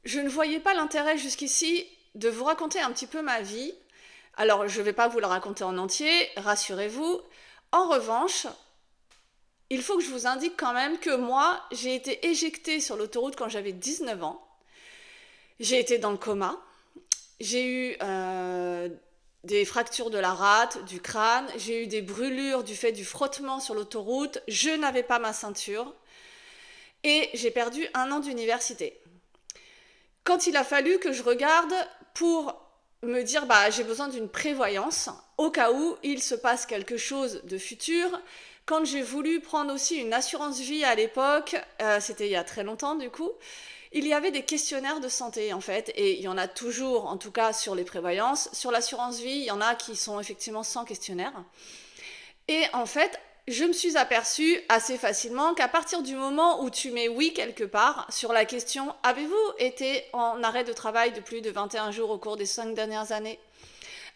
Je ne voyais pas l'intérêt jusqu'ici de vous raconter un petit peu ma vie. Alors, je ne vais pas vous la raconter en entier, rassurez-vous. En revanche, il faut que je vous indique quand même que moi, j'ai été éjectée sur l'autoroute quand j'avais 19 ans. J'ai été dans le coma. J'ai eu des fractures de la rate, du crâne. J'ai eu des brûlures du fait du frottement sur l'autoroute. Je n'avais pas ma ceinture. Et j'ai perdu 1 an d'université. Quand il a fallu que je regarde pour me dire j'ai besoin d'une prévoyance au cas où il se passe quelque chose de futur, quand j'ai voulu prendre aussi une assurance vie à l'époque, c'était il y a très longtemps du coup, il y avait des questionnaires de santé en fait, et il y en a toujours en tout cas sur les prévoyances. Sur l'assurance vie, il y en a qui sont effectivement sans questionnaire. Et en fait, je me suis aperçue assez facilement qu'à partir du moment où tu mets oui quelque part sur la question « Avez-vous été en arrêt de travail de plus de 21 jours au cours des 5 dernières années ?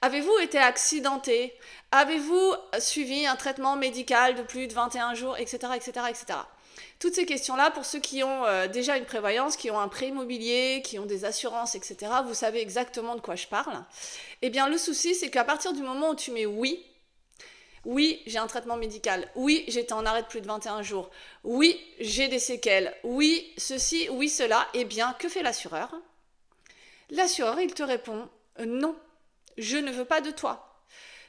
Avez-vous été accidenté ? Avez-vous suivi un traitement médical de plus de 21 jours, etc. etc., etc. » Toutes ces questions-là, pour ceux qui ont déjà une prévoyance, qui ont un prêt immobilier, qui ont des assurances, etc., vous savez exactement de quoi je parle. Eh bien, le souci, c'est qu'à partir du moment où tu mets oui, oui, j'ai un traitement médical. Oui, j'étais en arrêt de plus de 21 jours. Oui, j'ai des séquelles. Oui, ceci, oui, cela. Eh bien, que fait l'assureur ? L'assureur, il te répond non, je ne veux pas de toi.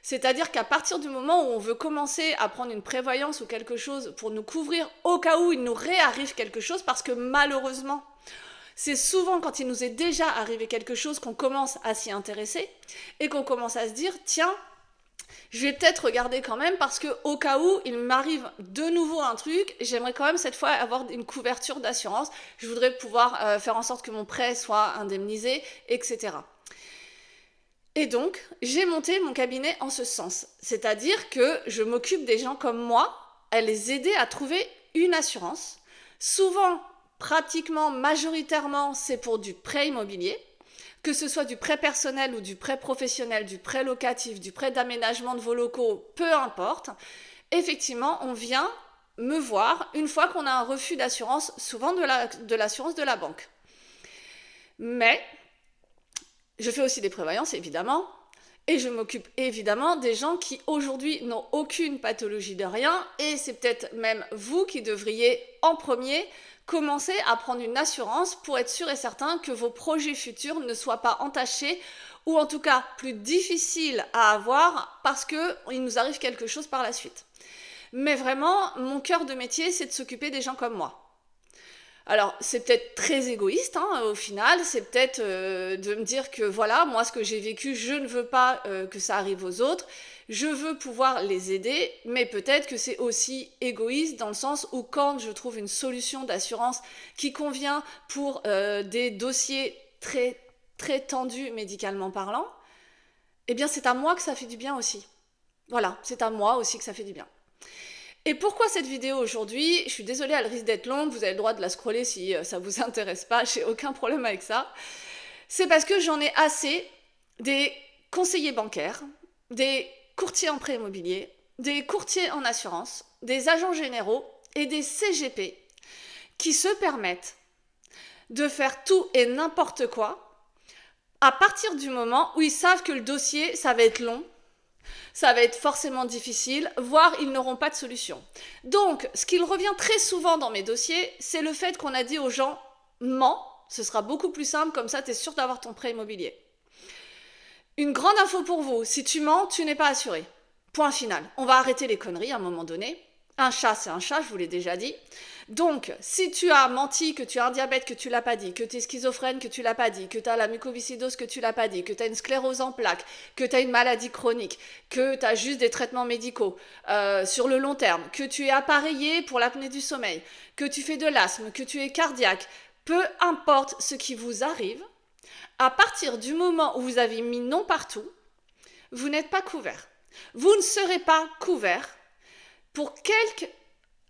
C'est-à-dire qu'à partir du moment où on veut commencer à prendre une prévoyance ou quelque chose pour nous couvrir au cas où il nous réarrive quelque chose, parce que malheureusement, c'est souvent quand il nous est déjà arrivé quelque chose qu'on commence à s'y intéresser et qu'on commence à se dire tiens, je vais peut-être regarder quand même parce que au cas où il m'arrive de nouveau un truc, j'aimerais quand même cette fois avoir une couverture d'assurance. Je voudrais pouvoir faire en sorte que mon prêt soit indemnisé, etc. Et donc, j'ai monté mon cabinet en ce sens. C'est-à-dire que je m'occupe des gens comme moi, à les aider à trouver une assurance. Souvent, pratiquement, majoritairement, c'est pour du prêt immobilier. Que ce soit du prêt personnel ou du prêt professionnel, du prêt locatif, du prêt d'aménagement de vos locaux, peu importe, effectivement, on vient me voir une fois qu'on a un refus d'assurance, souvent de l'assurance de la banque. Mais je fais aussi des prévoyances, évidemment, et je m'occupe évidemment des gens qui aujourd'hui n'ont aucune pathologie de rien, et c'est peut-être même vous qui devriez en premier commencer à prendre une assurance pour être sûr et certain que vos projets futurs ne soient pas entachés ou en tout cas plus difficiles à avoir parce qu'il nous arrive quelque chose par la suite. Mais vraiment, mon cœur de métier, c'est de s'occuper des gens comme moi. Alors, c'est peut-être très égoïste, au final, c'est peut-être de me dire que voilà, moi, ce que j'ai vécu, je ne veux pas que ça arrive aux autres, je veux pouvoir les aider, mais peut-être que c'est aussi égoïste dans le sens où quand je trouve une solution d'assurance qui convient pour des dossiers très, très tendus médicalement parlant, eh bien, c'est à moi que ça fait du bien aussi. Voilà, c'est à moi aussi que ça fait du bien. Et pourquoi cette vidéo aujourd'hui ? Je suis désolée, elle risque d'être longue, vous avez le droit de la scroller si ça vous intéresse pas, j'ai aucun problème avec ça. C'est parce que j'en ai assez des conseillers bancaires, des courtiers en prêt immobilier, des courtiers en assurance, des agents généraux et des CGP qui se permettent de faire tout et n'importe quoi à partir du moment où ils savent que le dossier, ça va être long, ça va être forcément difficile, voire ils n'auront pas de solution. Donc, ce qui revient très souvent dans mes dossiers, c'est le fait qu'on a dit aux gens « mens », ce sera beaucoup plus simple, comme ça tu es sûr d'avoir ton prêt immobilier. Une grande info pour vous, si tu mens, tu n'es pas assuré. Point final. On va arrêter les conneries à un moment donné. Un chat, c'est un chat, je vous l'ai déjà dit. Donc, si tu as menti, que tu as un diabète, que tu l'as pas dit, que tu es schizophrène, que tu l'as pas dit, que tu as la mucoviscidose, que tu l'as pas dit, que tu as une sclérose en plaques, que tu as une maladie chronique, que tu as juste des traitements médicaux sur le long terme, que tu es appareillé pour l'apnée du sommeil, que tu fais de l'asthme, que tu es cardiaque, peu importe ce qui vous arrive, à partir du moment où vous avez mis non partout, vous n'êtes pas couvert. Vous ne serez pas couvert pour quelque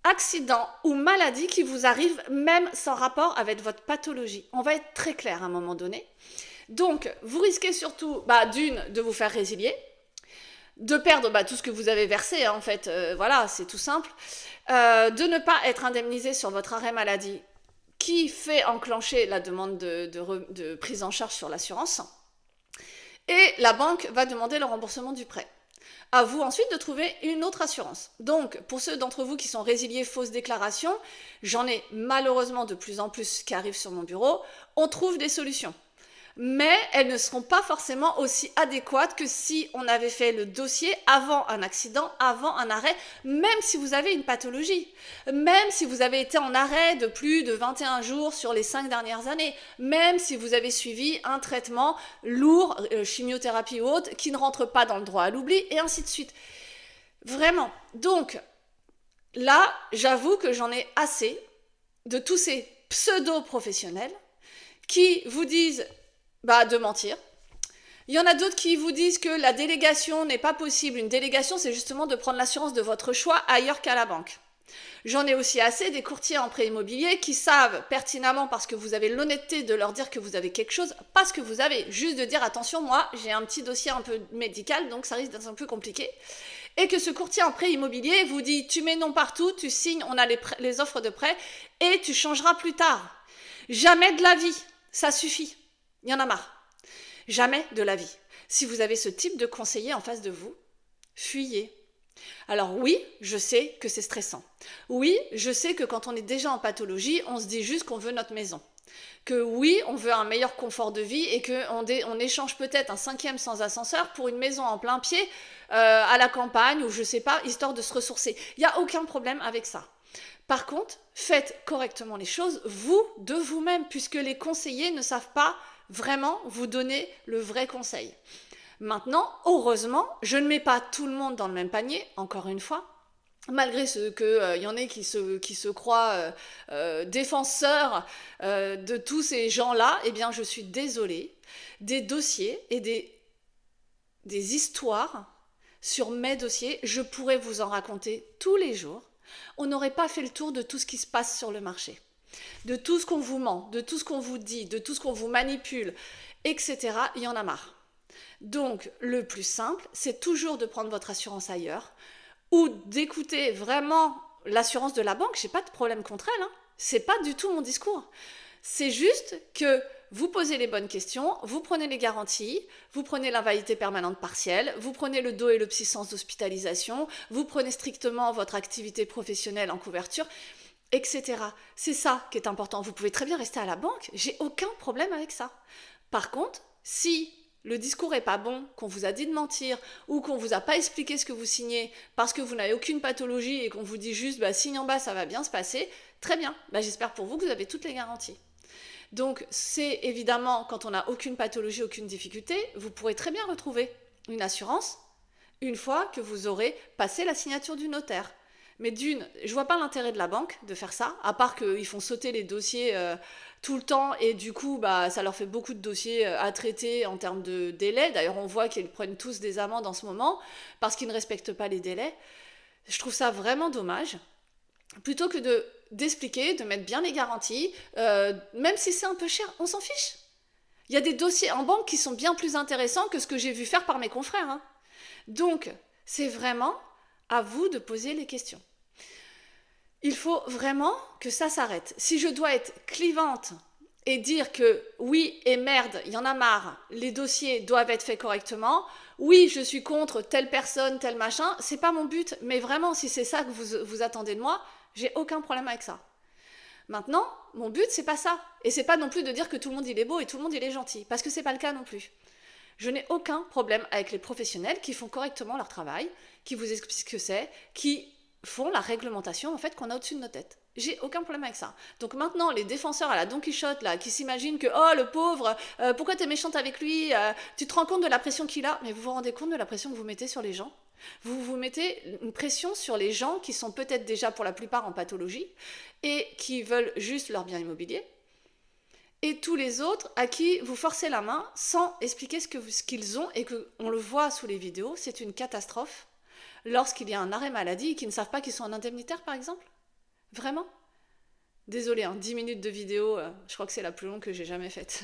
accident ou maladie qui vous arrive même sans rapport avec votre pathologie. On va être très clair à un moment donné. Donc, vous risquez surtout, d'une, de vous faire résilier, de perdre tout ce que vous avez versé, en fait, voilà, c'est tout simple, de ne pas être indemnisé sur votre arrêt maladie qui fait enclencher la demande de prise en charge sur l'assurance. Et la banque va demander le remboursement du prêt. À vous ensuite de trouver une autre assurance. Donc, pour ceux d'entre vous qui sont résiliés fausses déclarations, j'en ai malheureusement de plus en plus qui arrivent sur mon bureau, on trouve des solutions. Mais elles ne seront pas forcément aussi adéquates que si on avait fait le dossier avant un accident, avant un arrêt, même si vous avez une pathologie, même si vous avez été en arrêt de plus de 21 jours sur les 5 dernières années, même si vous avez suivi un traitement lourd, chimiothérapie ou autre, qui ne rentre pas dans le droit à l'oubli, et ainsi de suite. Vraiment. Donc, là, j'avoue que j'en ai assez de tous ces pseudo-professionnels qui vous disent de mentir. Il y en a d'autres qui vous disent que la délégation n'est pas possible. Une délégation, c'est justement de prendre l'assurance de votre choix ailleurs qu'à la banque. J'en ai aussi assez des courtiers en prêt immobilier qui savent pertinemment, parce que vous avez l'honnêteté de leur dire que vous avez quelque chose, pas ce que vous avez, juste de dire attention, moi j'ai un petit dossier un peu médical, donc ça risque d'être un peu compliqué. Et que ce courtier en prêt immobilier vous dit tu mets non partout, tu signes, on a les offres de prêt et tu changeras plus tard. Jamais de la vie, ça suffit. Il y en a marre. Jamais de la vie. Si vous avez ce type de conseiller en face de vous, fuyez. Alors oui, je sais que c'est stressant. Oui, je sais que quand on est déjà en pathologie, on se dit juste qu'on veut notre maison. Que oui, on veut un meilleur confort de vie et qu'on échange peut-être un 5e sans ascenseur pour une maison en plein pied à la campagne ou je sais pas, histoire de se ressourcer. Il n'y a aucun problème avec ça. Par contre, faites correctement les choses, vous, de vous-même, puisque les conseillers ne savent pas vraiment vous donner le vrai conseil. Maintenant, heureusement, je ne mets pas tout le monde dans le même panier, encore une fois, malgré ce qu'il y en ait qui se croient défenseurs de tous ces gens-là, eh bien je suis désolée, des dossiers et des histoires sur mes dossiers, je pourrais vous en raconter tous les jours. On n'aurait pas fait le tour de tout ce qui se passe sur le marché, de tout ce qu'on vous ment, de tout ce qu'on vous dit, de tout ce qu'on vous manipule, etc. Il y en a marre. Donc, le plus simple, c'est toujours de prendre votre assurance ailleurs ou d'écouter vraiment l'assurance de la banque. J'ai pas de problème contre elle, hein. C'est pas du tout mon discours. C'est juste que vous posez les bonnes questions, vous prenez les garanties, vous prenez l'invalidité permanente partielle, vous prenez le dos et le psy sans hospitalisation, vous prenez strictement votre activité professionnelle en couverture, etc. C'est ça qui est important. Vous pouvez très bien rester à la banque, j'ai aucun problème avec ça. Par contre, si le discours est pas bon, qu'on vous a dit de mentir ou qu'on vous a pas expliqué ce que vous signez parce que vous n'avez aucune pathologie et qu'on vous dit juste signe en bas, ça va bien se passer, très bien. J'espère pour vous que vous avez toutes les garanties. Donc c'est évidemment quand on n'a aucune pathologie, aucune difficulté, vous pourrez très bien retrouver une assurance une fois que vous aurez passé la signature du notaire. Mais je vois pas l'intérêt de la banque de faire ça, à part qu'ils font sauter les dossiers tout le temps et du coup ça leur fait beaucoup de dossiers à traiter en termes de délai. D'ailleurs on voit qu'ils prennent tous des amendes en ce moment parce qu'ils ne respectent pas les délais. Je trouve ça vraiment dommage. Plutôt que d'expliquer, de mettre bien les garanties, même si c'est un peu cher, on s'en fiche. Il y a des dossiers en banque qui sont bien plus intéressants que ce que j'ai vu faire par mes confrères, hein. Donc c'est vraiment à vous de poser les questions. Il faut vraiment que ça s'arrête. Si je dois être clivante et dire que oui et merde, il y en a marre, les dossiers doivent être faits correctement, oui, je suis contre telle personne, tel machin, c'est pas mon but, mais vraiment, si c'est ça que vous attendez de moi, j'ai aucun problème avec ça. Maintenant, mon but, c'est pas ça. Et c'est pas non plus de dire que tout le monde il est beau et tout le monde il est gentil, parce que c'est pas le cas non plus. Je n'ai aucun problème avec les professionnels qui font correctement leur travail, qui vous expliquent ce que c'est, qui font la réglementation en fait qu'on a au-dessus de nos têtes. J'ai aucun problème avec ça. Donc maintenant, les défenseurs à la Don Quichotte là, qui s'imaginent que oh le pauvre, pourquoi t'es méchante avec lui, tu te rends compte de la pression qu'il a, mais vous vous rendez compte de la pression que vous mettez sur les gens? Vous mettez une pression sur les gens qui sont peut-être déjà pour la plupart en pathologie et qui veulent juste leur bien immobilier, et tous les autres à qui vous forcez la main sans expliquer ce qu'ils ont, et qu'on le voit sous les vidéos, c'est une catastrophe lorsqu'il y a un arrêt maladie et qu'ils ne savent pas qu'ils sont en indemnitaire par exemple. Vraiment. Désolée, 10 minutes de vidéo, je crois que c'est la plus longue que j'ai jamais faite.